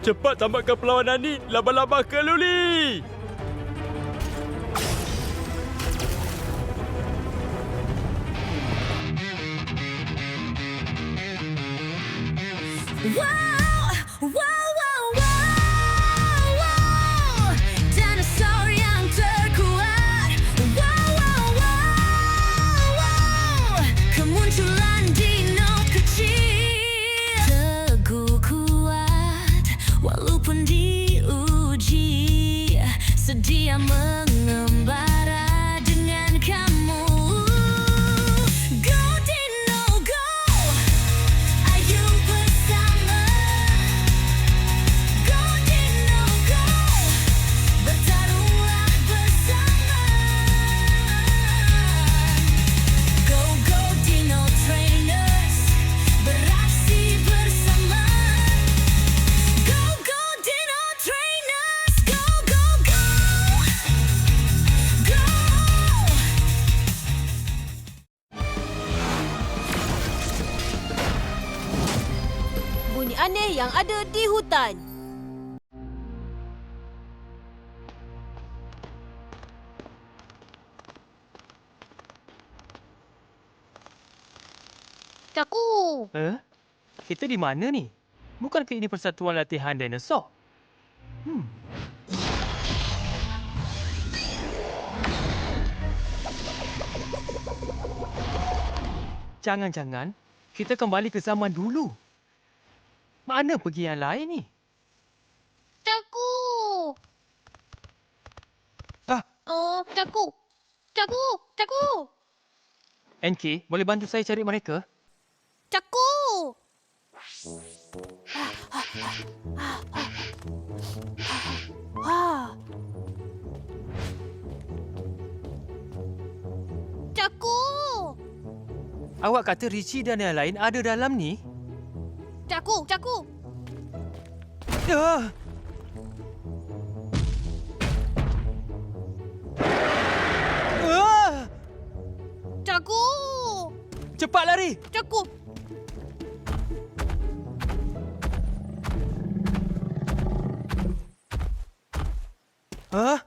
Cepat tamatkan perlawanan ni. Laba-laba keluli. Wow, wow, wow, wow, wow. Dinosaur yang terkuat. Wow, wow, wow, wow. Kemunculan dino kecil. Teguh kuat, walaupun diuji. Sedia mengembara dengan kamu. Go Dino, go. Ayo bersama. Go Dino, go. Bertarunglah bersama. Go, go Dino Trainers. Beraksi bersama. Go, go Dino Trainers. Go, go, go. Go. Bunyi aneh yang ada di hutan. Caku. Kita di mana ni? Bukankah ini persatuan latihan dinosaur? Jangan-jangan kita kembali ke zaman dulu. Mana pergi yang lain ni? Caku. Ah, Oh, Caku. Caku. Caku. NK, boleh bantu saya cari mereka? Caku. Wah, Caku. Awak kata Richie dan yang lain ada dalam ni? Caku. Caku. Ah! Ah! Caku. Cepat lari! Caku. Hah?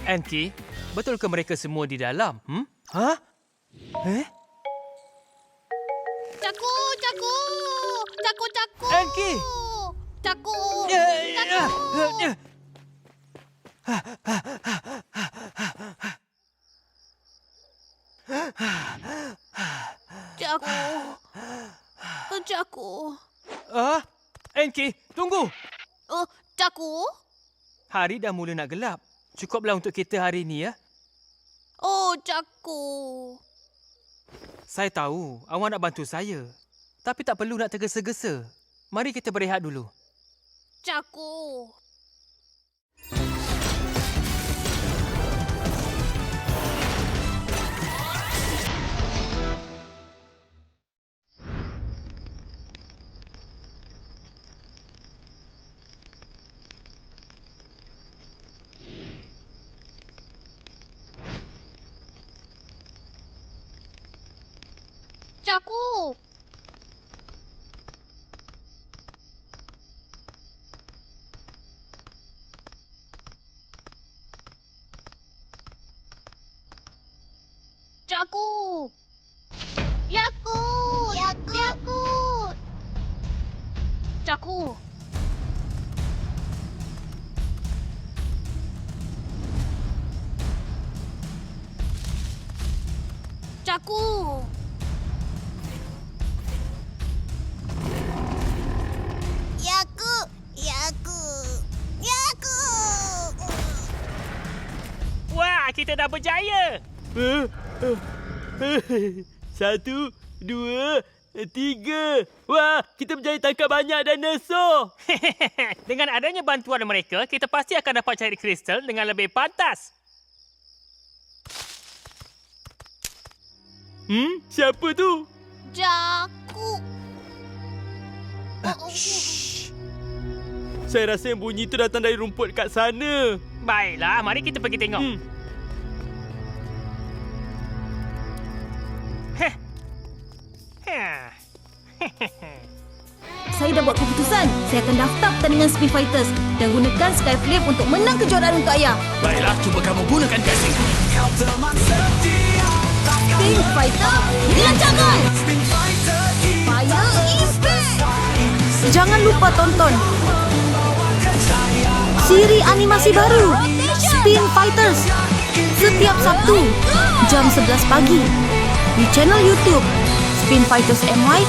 Anki, betulkah mereka semua di dalam? Hah? Caku. Caku. Caku. Caku. Anki! Caku. Ya. Caku. Caku. Ah, Anki, tunggu! Caku. Hari dah mula nak gelap. Cukuplah untuk kita hari ini, ya. Oh, Caku. Saya tahu awak nak bantu saya. Tapi tak perlu nak tergesa-gesa. Mari kita berehat dulu. Caku. Caku. Caku. Yakut. Yakut. Caku. Caku. Yakut. Yakut. Yakut. Wah, kita dah berjaya! 1, 2, 3. Wah, kita berjaya tangkap banyak dinosaur. Dengan adanya bantuan mereka, kita pasti akan dapat cari kristal dengan lebih pantas. Siapa tu? Caku. Shh. Saya rasa yang bunyi itu datang dari rumput kat sana. Baiklah, mari kita pergi tengok. Heh. Heh. Saya dah buat keputusan. Saya akan daftar pertandingan Spin Fighters dan gunakan Skyflame untuk menang kejuaraan untuk ayah. Baiklah, cuba kamu gunakan gasing. Spin Fighter, dilancarkan! Fire Impact! Jangan lupa tonton siri animasi baru Spin Fighters setiap Sabtu jam 11 pagi di channel YouTube Spin Fighters MY.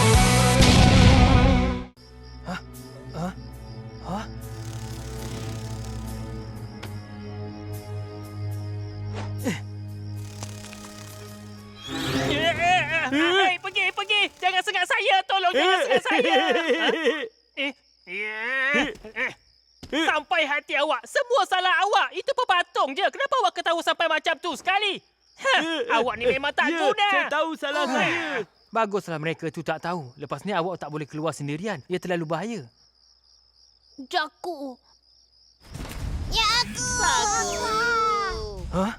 Hei, pergi. Jangan sengat saya. Tolong, jangan sengat saya. Sampai hati awak. Semua salah awak. Itu pepatung je. Kenapa awak ketawa sampai macam tu sekali? Awak ni memang tak guna. Saya tahu salah saya. Baguslah mereka tu tak tahu. Lepas ni awak tak boleh keluar sendirian. Ia terlalu bahaya. Jaku. Ya aku. Hah?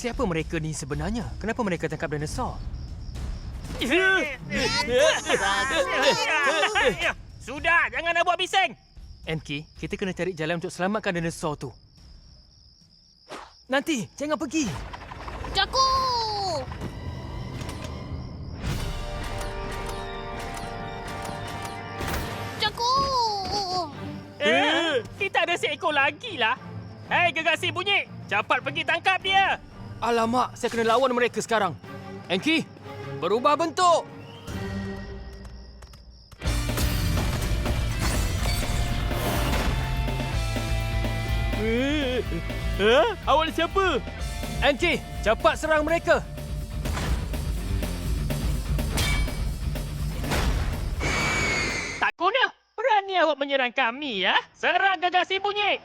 Siapa mereka ni sebenarnya? Kenapa mereka tangkap dinosaur? Sudah, jangan nak buat bising. Enki, kita kena cari jalan untuk selamatkan dinosaur tu. Nanti, jangan pergi. Jaku. Jaku. Kita ada seekor lagi lah. Hei, gegasi bunyi. Cepat pergi tangkap dia. Alamak, saya kena lawan mereka sekarang. Enki, berubah bentuk. Awak ni siapa? Enki, cepat serang mereka. Tak guna. Berani awak menyerang kami, ya? Serang gegasi bunyi.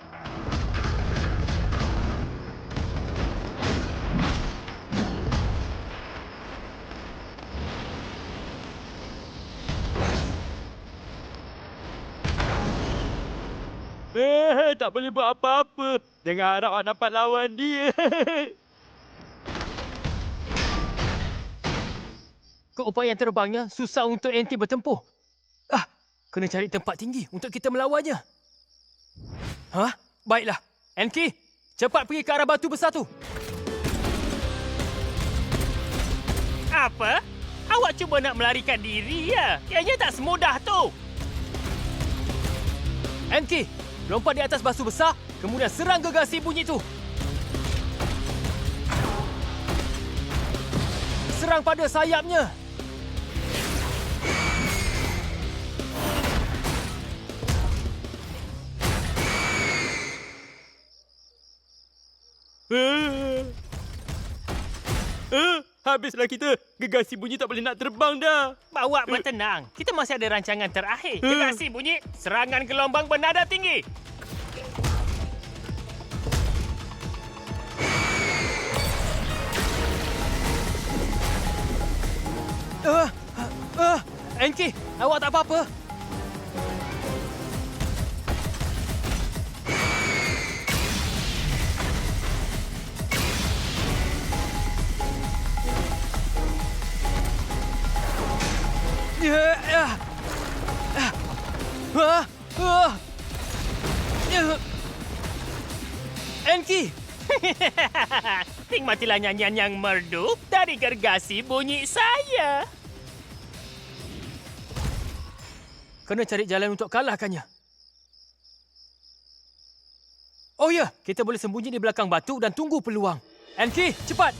Tak boleh buat apa-apa. Jangan harap awak dapat lawan dia. Keupayaan terbangnya susah untuk Enti bertempuh. Kena cari tempat tinggi untuk kita melawannya. Baiklah. Enki, cepat pergi ke arah batu besar tu. Apa? Awak cuba nak melarikan diri, ya? Ianya tak semudah tu. Enki, lompat di atas batu besar, kemudian serang gegasi bunyi tu. Serang pada sayapnya. Habislah kita. Gegasi bunyi tak boleh nak terbang dah. Bawa bertenang. Kita masih ada rancangan terakhir. Gegasi bunyi, serangan gelombang bernada tinggi. Enki, awak tak apa-apa? Enki! Nikmatilah nyanyian yang merdu dari gergasi bunyi saya. Kena cari jalan untuk kalahkannya. Oh ya, kita boleh sembunyi di belakang batu dan tunggu peluang. Enki, cepat!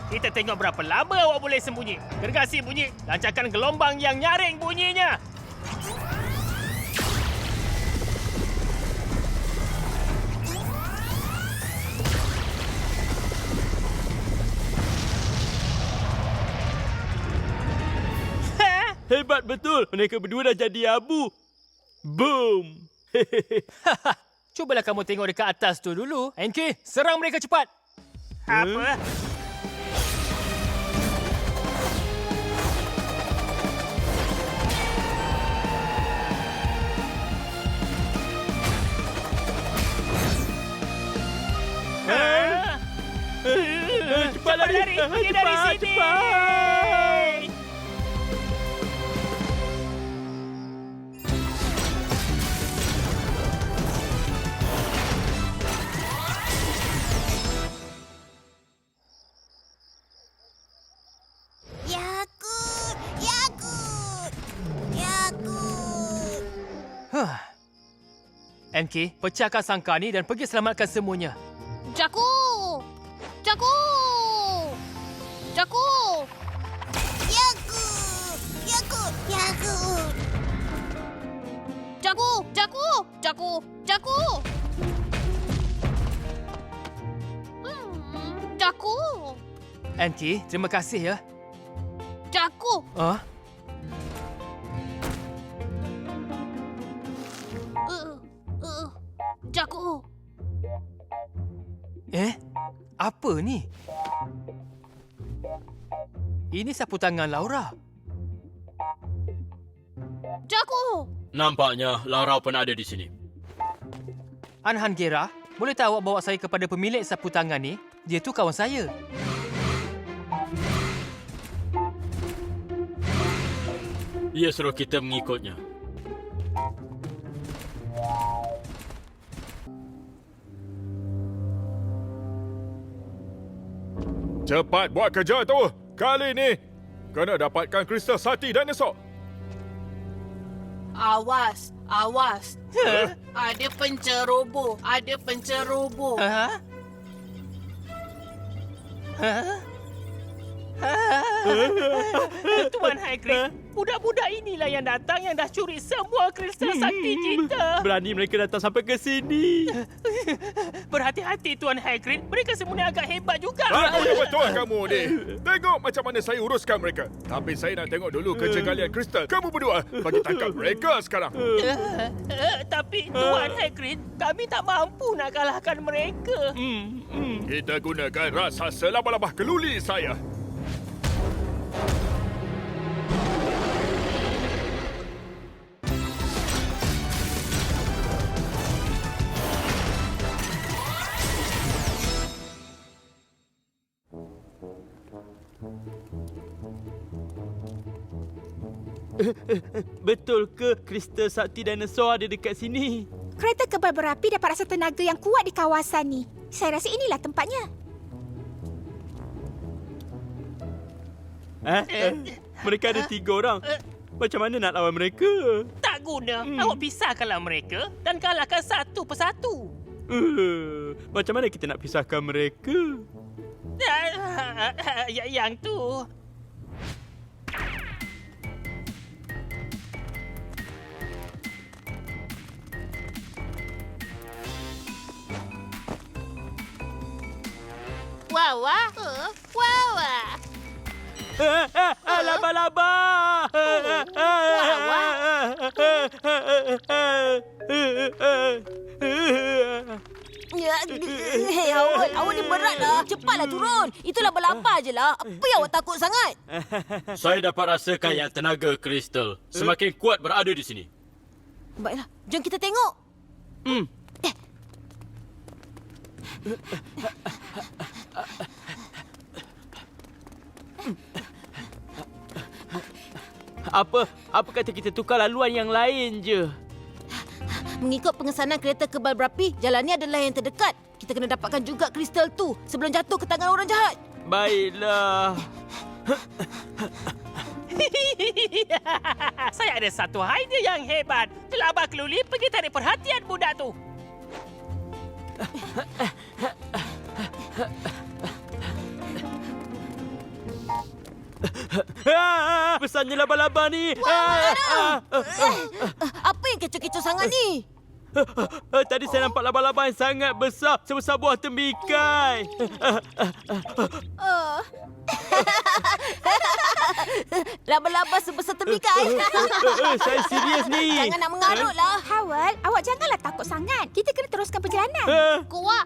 Kita tengok berapa lama awak boleh sembunyi. Gergasi bunyi, lancarkan gelombang yang nyaring bunyinya. Hebat betul. Mereka berdua dah jadi abu. Boom. Cubalah kamu tengok dekat atas tu dulu. Enki, serang mereka cepat. Apa? Cepat lari. Pergi dari sini. Cepat. Yakut! Yakut! Yakut! Enki, pecahkan sangkar ni dan pergi selamatkan semuanya. Jaku! Jaku! Jaku! Yakut! Yakut! Yakut! Jaku! Jaku! Jaku! Jaku! Jaku! Enki, terima kasih ya. Jaku! Ah, Jaku! apa ni? Ini sapu tangan Laura. Jaku! Nampaknya Lara pun ada di sini. Anhan Gera, boleh tak awak bawa saya kepada pemilik sapu tangan ni? Dia tu kawan saya. Dia suruh kita mengikutnya. Cepat buat kerja tu. Kali ni, kena dapatkan kristal sakti dinosaur. Awas, awas. Ada penceroboh, ada penceroboh. Tuan Hagrid, budak-budak inilah yang datang yang dah curi semua kristal sakti kita. Berani mereka datang sampai ke sini. Berhati-hati Tuan Hagrid, mereka semua ni agak hebat juga. Aku betul kamu ni. Tengok macam mana saya uruskan mereka. Tapi saya nak tengok dulu kerja kalian kristal. Kamu berdua bagi tangkap mereka sekarang. Tapi Tuan Hagrid, kami tak mampu nak kalahkan mereka. Kita gunakan raksasa labah-labah keluli saya. Betul ke kristal sakti dinosaur ada dekat sini? Kereta kebal berapi dapat rasa tenaga yang kuat di kawasan ni. Saya rasa inilah tempatnya. Mereka ada 3 orang. Macam mana nak lawan mereka? Tak guna. Awak pisahkanlah mereka dan kalahkan satu persatu. Macam mana kita nak pisahkan mereka? Yang tu. Wawa! Wawa! Laba-laba! Hei, awak ni beratlah. Cepatlah turun. Itulah berlapar je lah. Apa yang awak takut sangat? Saya dapat rasakan yang tenaga kristal semakin kuat berada di sini. Baiklah, jom kita tengok. Apa kata kita tukar laluan yang lain je? Mengikut pengesanan kereta kebal berapi, jalan ni adalah yang terdekat. Kita kena dapatkan juga kristal tu sebelum jatuh ke tangan orang jahat. Baiklah. Saya ada satu idea yang hebat. Telabah keluli pergi tarik perhatian budak tu. Besarnya laba-laba ni. Apa yang kecoh-kecoh sangat ni? Tadi saya nampak laba-laba yang sangat besar, sebesar buah tembikai. Laba-laba sebesar tembikai. Saya serius ni. Jangan nak mengarut lah. Howell, awak janganlah takut sangat. Kita kena teruskan perjalanan. Kuat.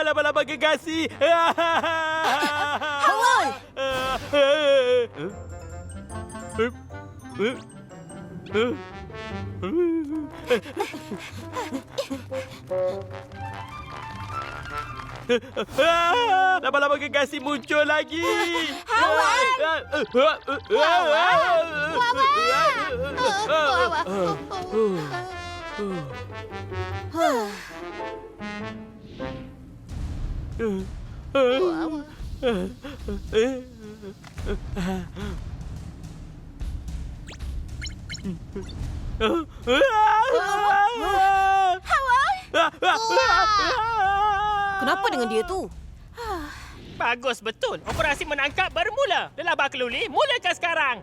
Laba-laba gegasi. Howell! Laba-laba gegasi muncul lagi. Kenapa dengan dia tu? Bagus betul. Operasi menangkap bermula. Lelabah keluli, mulakan sekarang.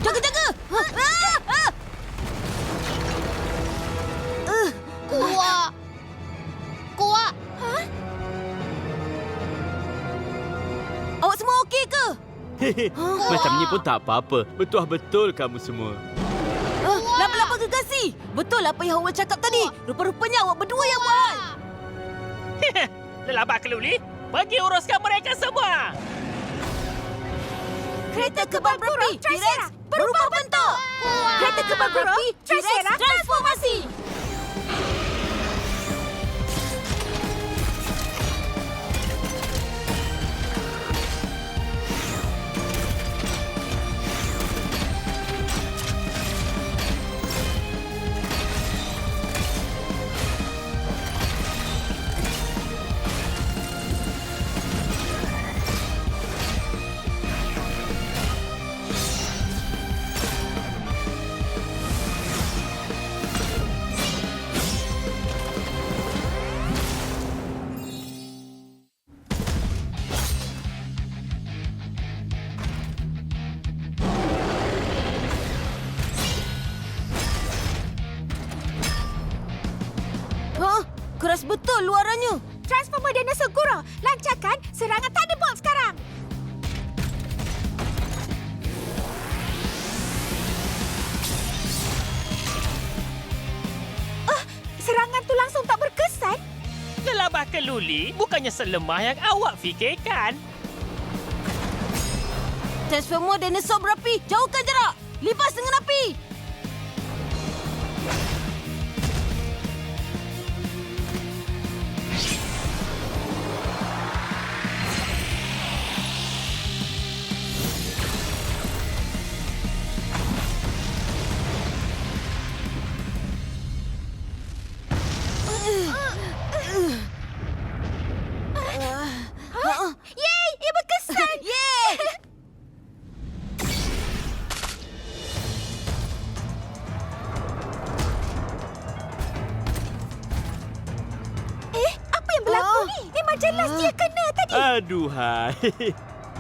Jaga-jaga! Kuat. Kuat. Awak semua okey ke? Macam ni pun tak apa-apa. Betul-betul kamu semua. Laba-laba gegasi. Betul apa yang Howell cakap tadi. Rupa-rupanya awak berdua yang buat. Lelabah keluli, pergi uruskan mereka semua. Kereta kebal berapi T-Rex berubah bentuk. Kereta kebal berapi T-Rex transformasi. Keras betul luarannya. Transformer dinosaur Gura, lancarkan serangan Thunderbolt sekarang. Serangan tu langsung tak berkesan. Lelabah keluli bukannya selemah yang awak fikirkan. Transformer dinosaur berapi. Jauhkan jarak. Libas dengan api. Yeay, ia berkesan. Yeay! Apa yang berlaku ni? Memang jelas dia kena tadi. Aduhai.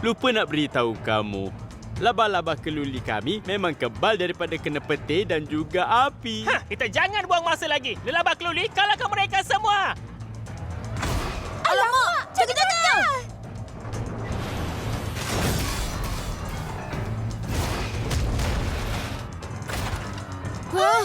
Lupa nak beritahu kamu. Laba-laba keluli kami memang kebal daripada kena petir dan juga api. Kita jangan buang masa lagi. Lelabah keluli, kalahkan mereka semua. Alamak! Jaga-jaga! Hah?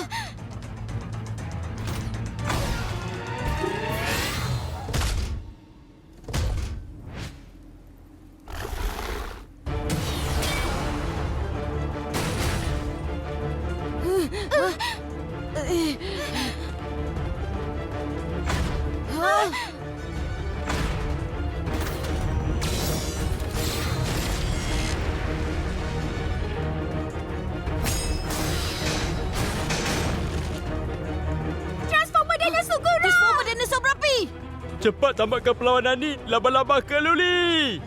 Cepat tamatkan perlawanan ni. Laba-laba keluli.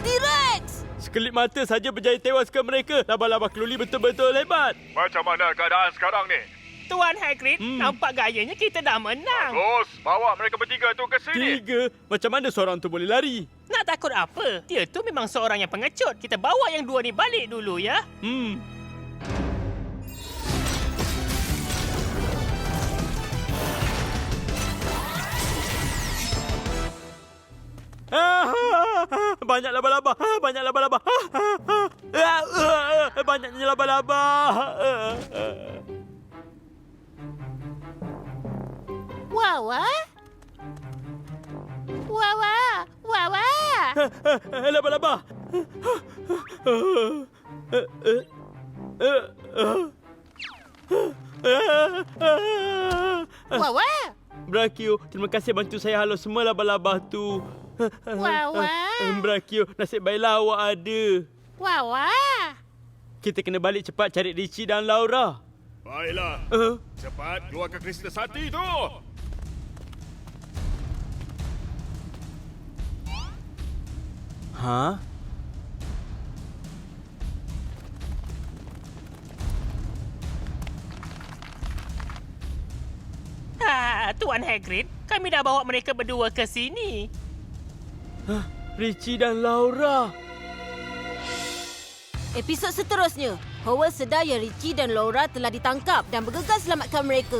T-Rex! Sekelip mata saja berjaya tewaskan mereka. Laba-laba keluli betul-betul hebat. Macam mana keadaan sekarang ni? Tuan Hagrid, nampak gayanya kita dah menang. Terus, bawa mereka bertiga tu ke sini. 3. Macam mana seorang tu boleh lari? Nak takut apa? Dia tu memang seorang yang pengecut. Kita bawa yang dua ni balik dulu ya. Banyak laba-laba. Banyak laba-laba. Banyaknya laba-laba. Wawa? Wawa? Wawa? Laba-laba. Wawa? Brakio, terima kasih bantu saya halau semua laba-laba tu. Wawa? Brakio, nasib baiklah awak ada. Wawa? Kita kena balik cepat cari Richie dan Laura. Baiklah. Cepat keluarkan kristal sakti tu. Ha? Tuan Hagrid, kami dah bawa mereka berdua ke sini. Richie dan Laura. Episod seterusnya, Howard sedar yang Richie dan Laura telah ditangkap dan bergegas selamatkan mereka.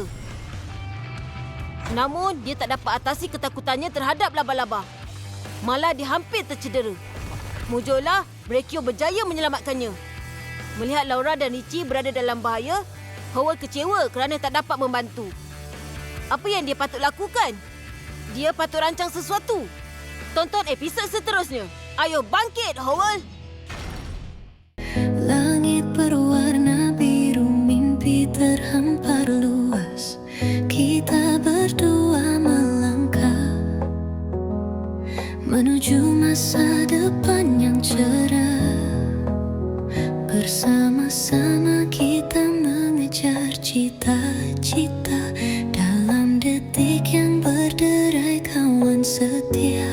Namun, dia tak dapat atasi ketakutannya terhadap laba-laba. Malah dia hampir tercedera. Mujurlah, Brakio berjaya menyelamatkannya. Melihat Laura dan Richie berada dalam bahaya, Howard kecewa kerana tak dapat membantu. Apa yang dia patut lakukan? Dia patut rancang sesuatu. Tonton episod seterusnya. Ayo bangkit, Howard! Langit berwarna biru, mimpi terhampar luas. Kita berdua melangkah menuju masa depan yang cerah. Bersama-sama kita mengejar cita-cita dalam detik yang berderai, kawan setia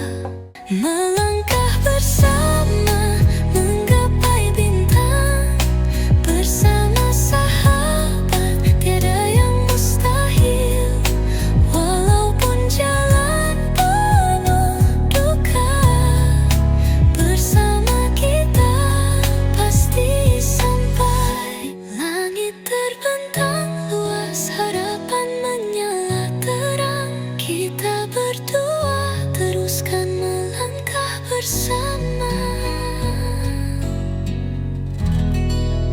melangkah bersama.